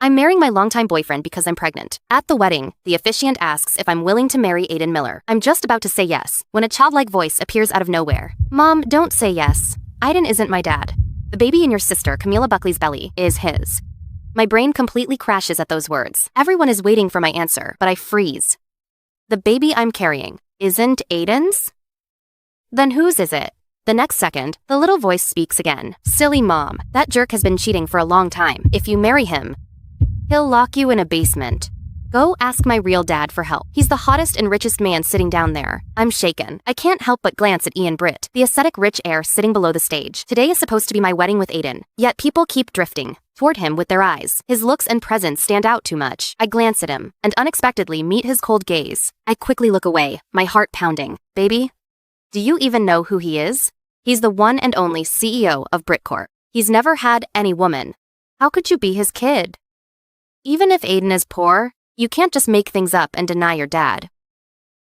I'm marrying my longtime boyfriend because I'm pregnant. At the wedding, the officiant asks if I'm willing to marry Aiden Miller. I'm just about to say yes, when a childlike voice appears out of nowhere. Mom, don't say yes. Aiden isn't my dad. The baby in your sister, Camilla Buckley's belly, is his. My brain completely crashes at those words. Everyone is waiting for my answer, but I freeze. The baby I'm carrying isn't Aiden's? Then whose is it? The next second, the little voice speaks again. Silly mom, that jerk has been cheating for a long time. If you marry him, he'll lock you in a basement. Go ask my real dad for help. He's the hottest and richest man sitting down there. I'm shaken. I can't help but glance at Ian Britt, the ascetic rich heir sitting below the stage. Today is supposed to be my wedding with Aiden, yet people keep drifting toward him with their eyes. His looks and presence stand out too much. I glance at him, and unexpectedly meet his cold gaze. I quickly look away, my heart pounding. Baby, do you even know who he is? He's the one and only CEO of Britcorp. He's never had any woman. How could you be his kid? Even if Aiden is poor, you can't just make things up and deny your dad.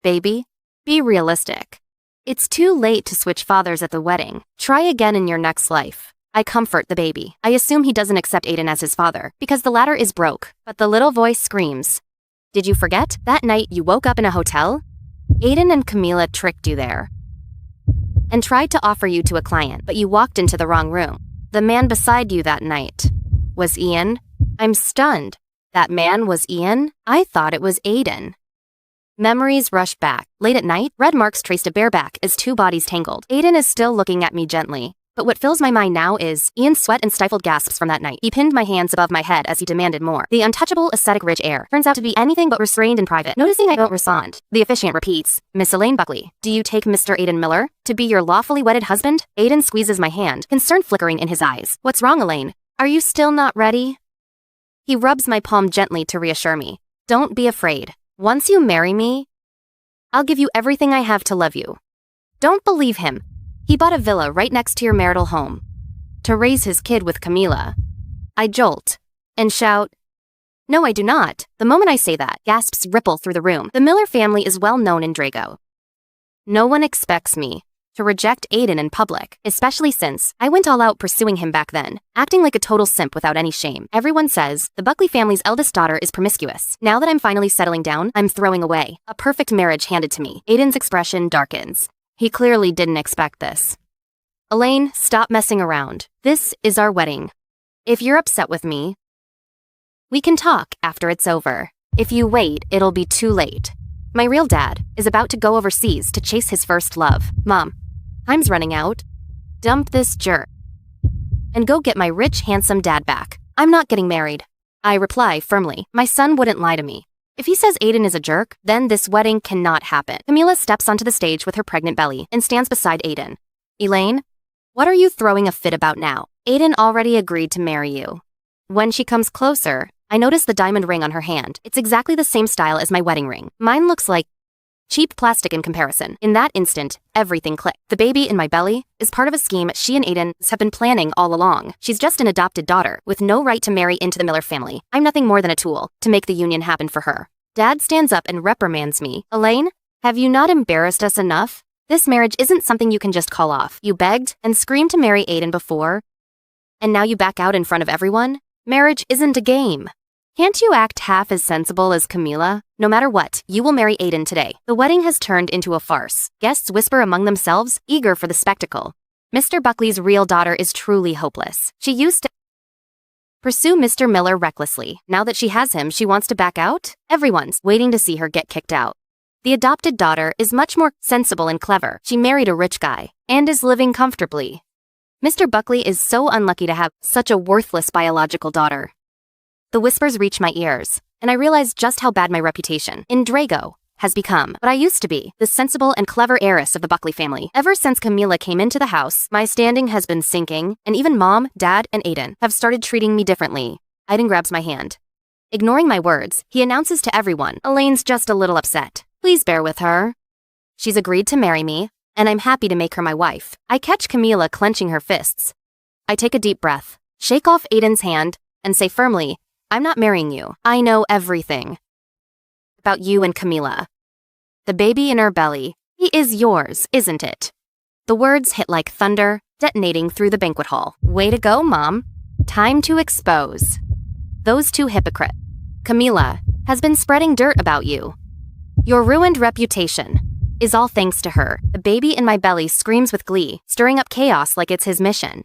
Baby, be realistic. It's too late to switch fathers at the wedding. Try again in your next life. I comfort the baby. I assume he doesn't accept Aiden as his father, because the latter is broke, but the little voice screams. Did you forget? That night you woke up in a hotel? Aiden and Camilla tricked you there and tried to offer you to a client, but you walked into the wrong room. The man beside you that night was Ian. I'm stunned. That man was Ian? I thought it was Aiden. Memories rush back. Late at night, red marks traced a bareback as two bodies tangled. Aiden is still looking at me gently. But what fills my mind now is Ian's sweat and stifled gasps from that night. He pinned my hands above my head as he demanded more. The untouchable, ascetic rich heir turns out to be anything but restrained and private. Noticing I don't respond, the officiant repeats, Miss Elaine Buckley, do you take Mr. Aiden Miller to be your lawfully wedded husband? Aiden squeezes my hand, concern flickering in his eyes. What's wrong, Elaine? Are you still not ready? He rubs my palm gently to reassure me. Don't be afraid. Once you marry me, I'll give you everything I have to love you. Don't believe him. He bought a villa right next to your marital home to raise his kid with Camilla. I jolt and shout, no, I do not. The moment I say that, gasps ripple through the room. The Miller family is well known in Drago. No one expects me to reject Aiden in public, especially since I went all out pursuing him back then, acting like a total simp without any shame. Everyone says the Buckley family's eldest daughter is promiscuous. Now that I'm finally settling down, I'm throwing away a perfect marriage handed to me. Aiden's expression darkens. He clearly didn't expect this. Elaine, stop messing around. This is our wedding. If you're upset with me, we can talk after it's over. If you wait, it'll be too late. My real dad is about to go overseas to chase his first love. Mom, time's running out. Dump this jerk and go get my rich, handsome dad back. I'm not getting married. I reply firmly. My son wouldn't lie to me. If he says Aiden is a jerk, then this wedding cannot happen. Camilla steps onto the stage with her pregnant belly and stands beside Aiden. Elaine, what are you throwing a fit about now? Aiden already agreed to marry you. When she comes closer, I notice the diamond ring on her hand. It's exactly the same style as my wedding ring. Mine looks like cheap plastic in comparison. In that instant, everything clicked. The baby in my belly is part of a scheme she and Aiden have been planning all along. She's just an adopted daughter with no right to marry into the Miller family. I'm nothing more than a tool to make the union happen for her. Dad stands up and reprimands me. Elaine, have you not embarrassed us enough? This marriage isn't something you can just call off. You begged and screamed to marry Aiden before, and now you back out in front of everyone? Marriage isn't a game. Can't you act half as sensible as Camilla? No matter what, you will marry Aiden today. The wedding has turned into a farce. Guests whisper among themselves, eager for the spectacle. Mr. Buckley's real daughter is truly hopeless. She used to pursue Mr. Miller recklessly. Now that she has him, she wants to back out? Everyone's waiting to see her get kicked out. The adopted daughter is much more sensible and clever. She married a rich guy and is living comfortably. Mr. Buckley is so unlucky to have such a worthless biological daughter. The whispers reach my ears, and I realize just how bad my reputation in Drago has become. But I used to be the sensible and clever heiress of the Buckley family. Ever since Camilla came into the house, my standing has been sinking, and even Mom, Dad, and Aiden have started treating me differently. Aiden grabs my hand. Ignoring my words, he announces to everyone, Elaine's just a little upset. Please bear with her. She's agreed to marry me, and I'm happy to make her my wife. I catch Camilla clenching her fists. I take a deep breath, shake off Aiden's hand, and say firmly, I'm not marrying you. I know everything about you and Camilla. The baby in her belly, he is yours, isn't it? The words hit like thunder, detonating through the banquet hall. Way to go, Mom. Time to expose. Those two hypocrites. Camila has been spreading dirt about you. Your ruined reputation is all thanks to her. The baby in my belly screams with glee, stirring up chaos like it's his mission.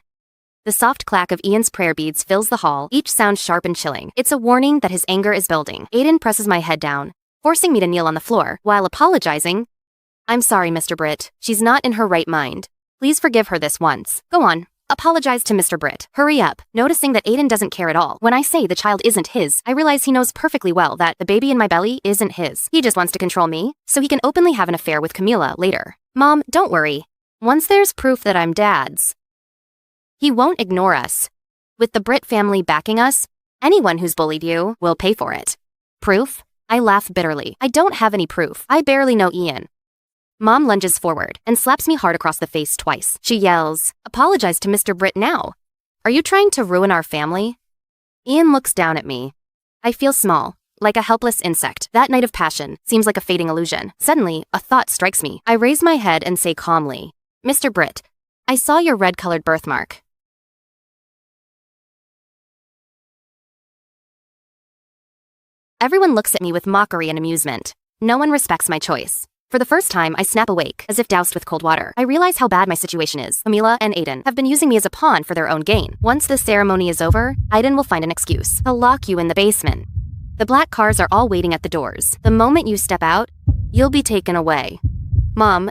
The soft clack of Ian's prayer beads fills the hall, each sound sharp and chilling. It's a warning that his anger is building. Aiden presses my head down, forcing me to kneel on the floor, while apologizing. I'm sorry, Mr. Britt. She's not in her right mind. Please forgive her this once. Go on. Apologize to Mr. Britt. Hurry up. Noticing that Aiden doesn't care at all. When I say the child isn't his, I realize he knows perfectly well that the baby in my belly isn't his. He just wants to control me, so he can openly have an affair with Camila later. Mom, don't worry. Once there's proof that I'm dad's, he won't ignore us. With the Britt family backing us, anyone who's bullied you will pay for it. Proof? I laugh bitterly. I don't have any proof. I barely know Ian. Mom lunges forward and slaps me hard across the face twice. She yells, "Apologize to Mr. Britt now. Are you trying to ruin our family?" Ian looks down at me. I feel small, like a helpless insect. That night of passion seems like a fading illusion. Suddenly, a thought strikes me. I raise my head and say calmly, "Mr. Britt, I saw your red-colored birthmark." Everyone looks at me with mockery and amusement. No one respects my choice. For the first time, I snap awake, as if doused with cold water. I realize how bad my situation is. Camila and Aiden have been using me as a pawn for their own gain. Once the ceremony is over, Aiden will find an excuse. He'll lock you in the basement. The black cars are all waiting at the doors. The moment you step out, you'll be taken away. Mom,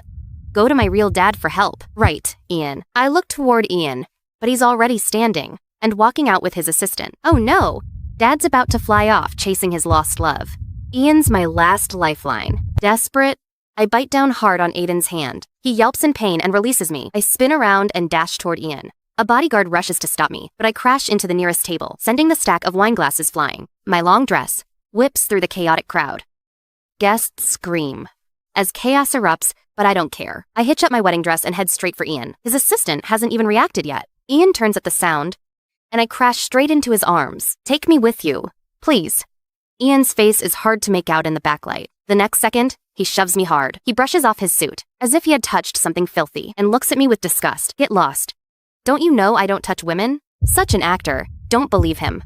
go to my real dad for help. Right, Ian. I look toward Ian, but he's already standing and walking out with his assistant. Oh no! Dad's about to fly off chasing his lost love. Ian's my last lifeline. Desperate, I bite down hard on Aiden's hand. He yelps in pain and releases me. I spin around and dash toward Ian. A bodyguard rushes to stop me, but I crash into the nearest table, sending the stack of wine glasses flying. My long dress whips through the chaotic crowd. Guests scream as chaos erupts, but I don't care. I hitch up my wedding dress and head straight for Ian. His assistant hasn't even reacted yet. Ian turns at the sound, and I crash straight into his arms. Take me with you, please. Ian's face is hard to make out in the backlight. The next second, he shoves me hard. He brushes off his suit, as if he had touched something filthy, and looks at me with disgust. Get lost. Don't you know I don't touch women? Such an actor. Don't believe him.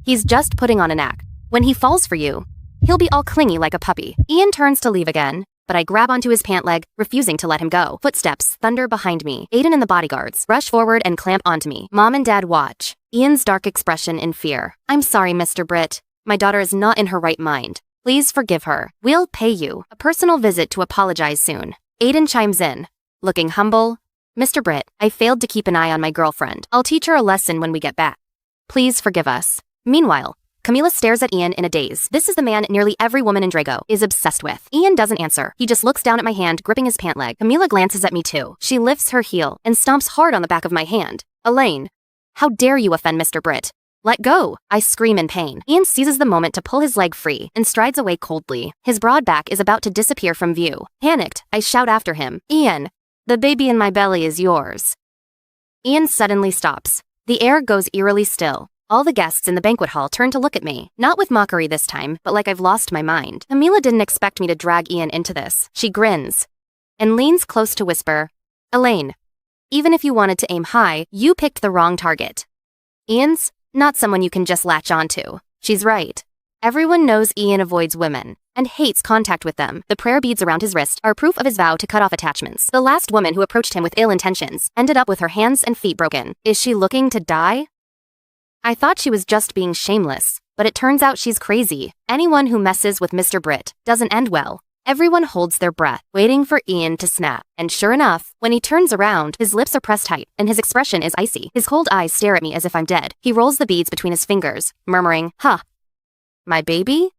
He's just putting on an act. When he falls for you, he'll be all clingy like a puppy. Ian turns to leave again, but I grab onto his pant leg, refusing to let him go. Footsteps thunder behind me. Aiden and the bodyguards rush forward and clamp onto me. Mom and Dad watch. Ian's dark expression in fear. I'm sorry, Mr. Britt. My daughter is not in her right mind. Please forgive her. We'll pay you a personal visit to apologize soon. Aiden chimes in, looking humble. Mr. Britt, I failed to keep an eye on my girlfriend. I'll teach her a lesson when we get back. Please forgive us. Meanwhile, Camila stares at Ian in a daze. This is the man nearly every woman in Drago is obsessed with. Ian doesn't answer. He just looks down at my hand, gripping his pant leg. Camila glances at me too. She lifts her heel and stomps hard on the back of my hand. Elaine, how dare you offend Mr. Britt? Let go! I scream in pain. Ian seizes the moment to pull his leg free and strides away coldly. His broad back is about to disappear from view. Panicked, I shout after him. Ian, the baby in my belly is yours. Ian suddenly stops. The air goes eerily still. All the guests in the banquet hall turn to look at me, not with mockery this time, but like I've lost my mind. Camila didn't expect me to drag Ian into this. She grins and leans close to whisper, Elaine, even if you wanted to aim high, you picked the wrong target. Ian's not someone you can just latch onto. She's right. Everyone knows Ian avoids women and hates contact with them. The prayer beads around his wrist are proof of his vow to cut off attachments. The last woman who approached him with ill intentions ended up with her hands and feet broken. Is she looking to die? I thought she was just being shameless, but it turns out she's crazy. Anyone who messes with Mr. Britt doesn't end well. Everyone holds their breath, waiting for Ian to snap. And sure enough, when he turns around, his lips are pressed tight, and his expression is icy. His cold eyes stare at me as if I'm dead. He rolls the beads between his fingers, murmuring, "Huh. My baby?"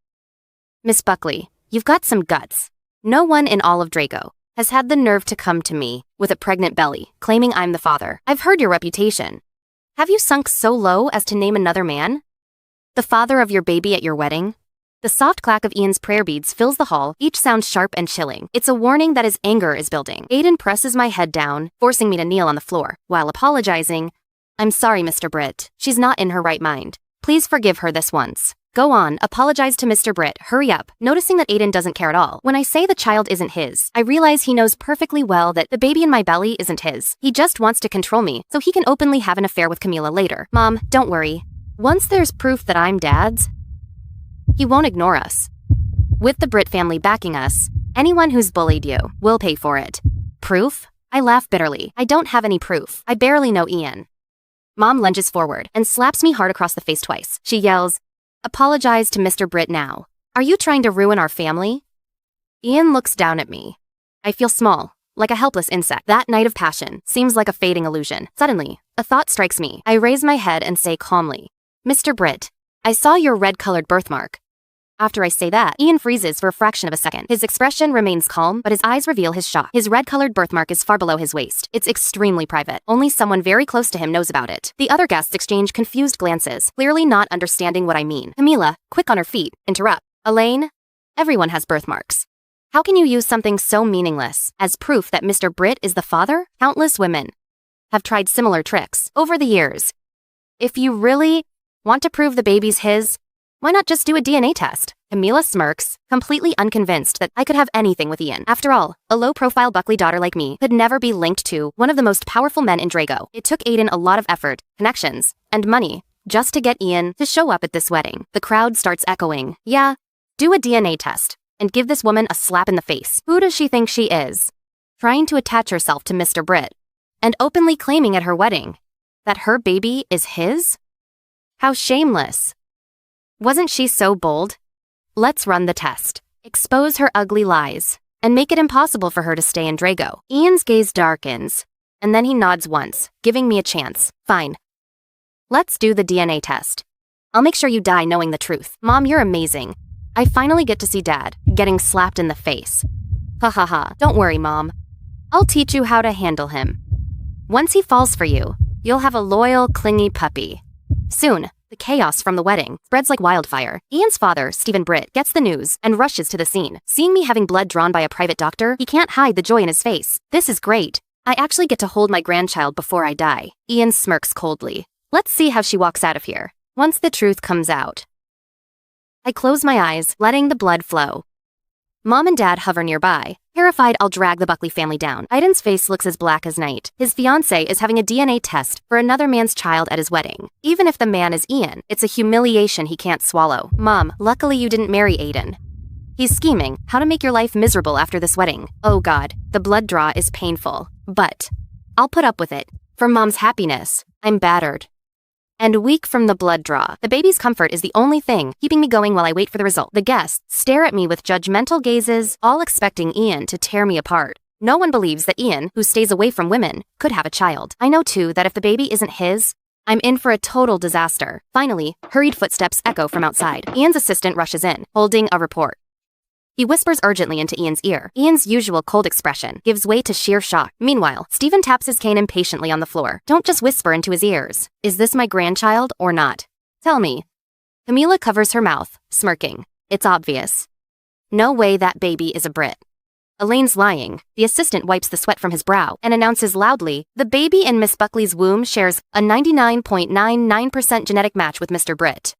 Miss Buckley, you've got some guts. No one in all of Draco has had the nerve to come to me with a pregnant belly, claiming I'm the father. I've heard your reputation. Have you sunk so low as to name another man the father of your baby at your wedding? The soft clack of Ian's prayer beads fills the hall, each sound sharp and chilling. It's a warning that his anger is building. Aiden presses my head down, forcing me to kneel on the floor, while apologizing. I'm sorry, Mr. Britt. She's not in her right mind. Please forgive her this once. Go on, apologize to Mr. Britt. Hurry up. Noticing that Aiden doesn't care at all. When I say the child isn't his, I realize he knows perfectly well that the baby in my belly isn't his. He just wants to control me, so he can openly have an affair with Camila later. Mom, don't worry. Once there's proof that I'm dad's, he won't ignore us. With the Britt family backing us, anyone who's bullied you will pay for it. Proof? I laugh bitterly. I don't have any proof. I barely know Ian. Mom lunges forward and slaps me hard across the face twice. She yells, "Apologize to Mr. Britt now. Are you trying to ruin our family?" Ian looks down at me. I feel small, like a helpless insect. That night of passion seems like a fading illusion. Suddenly, a thought strikes me. I raise my head and say calmly, "Mr. Britt, I saw your red-colored birthmark." After I say that, Ian freezes for a fraction of a second. His expression remains calm, but his eyes reveal his shock. His red-colored birthmark is far below his waist. It's extremely private. Only someone very close to him knows about it. The other guests exchange confused glances, clearly not understanding what I mean. Camila, quick on her feet, interrupt. "Elaine, everyone has birthmarks. How can you use something so meaningless as proof that Mr. Britt is the father?" Countless women have tried similar tricks over the years. If you really want to prove the baby's his, why not just do a DNA test? Camila smirks, completely unconvinced that I could have anything with Ian. After all, a low-profile Buckley daughter like me could never be linked to one of the most powerful men in Drago. It took Aiden a lot of effort, connections, and money just to get Ian to show up at this wedding. The crowd starts echoing, "Yeah, do a DNA test and give this woman a slap in the face. Who does she think she is? Trying to attach herself to Mr. Britt and openly claiming at her wedding that her baby is his? How shameless. Wasn't she so bold? Let's run the test. Expose her ugly lies and make it impossible for her to stay in Drago." Ian's gaze darkens, and then he nods once, giving me a chance. "Fine. Let's do the DNA test. I'll make sure you die knowing the truth." Mom, you're amazing. I finally get to see Dad getting slapped in the face. Ha ha ha. Don't worry, Mom. I'll teach you how to handle him. Once he falls for you, you'll have a loyal, clingy puppy. Soon, the chaos from the wedding spreads like wildfire. Ian's father, Stephen Britt, gets the news and rushes to the scene. Seeing me having blood drawn by a private doctor, he can't hide the joy in his face. This is great. I actually get to hold my grandchild before I die. Ian smirks coldly. Let's see how she walks out of here once the truth comes out. I close my eyes, letting the blood flow. Mom and Dad hover nearby. Terrified, I'll drag the Buckley family down. Aiden's face looks as black as night. His fiancée is having a DNA test for another man's child at his wedding. Even if the man is Ian, it's a humiliation he can't swallow. Mom, luckily you didn't marry Aiden. He's scheming how to make your life miserable after this wedding. Oh God, the blood draw is painful. But I'll put up with it. For Mom's happiness, I'm battered and weak from the blood draw. The baby's comfort is the only thing keeping me going while I wait for the result. The guests stare at me with judgmental gazes, all expecting Ian to tear me apart. No one believes that Ian, who stays away from women, could have a child. I know too that if the baby isn't his, I'm in for a total disaster. Finally, hurried footsteps echo from outside. Ian's assistant rushes in, holding a report. He whispers urgently into Ian's ear. Ian's usual cold expression gives way to sheer shock. Meanwhile, Stephen taps his cane impatiently on the floor. Don't just whisper into his ears. Is this my grandchild or not? Tell me. Camila covers her mouth, smirking. It's obvious. No way that baby is a Brit. Elaine's lying. The assistant wipes the sweat from his brow and announces loudly, the baby in Miss Buckley's womb shares a 99.99% genetic match with Mr. Britt.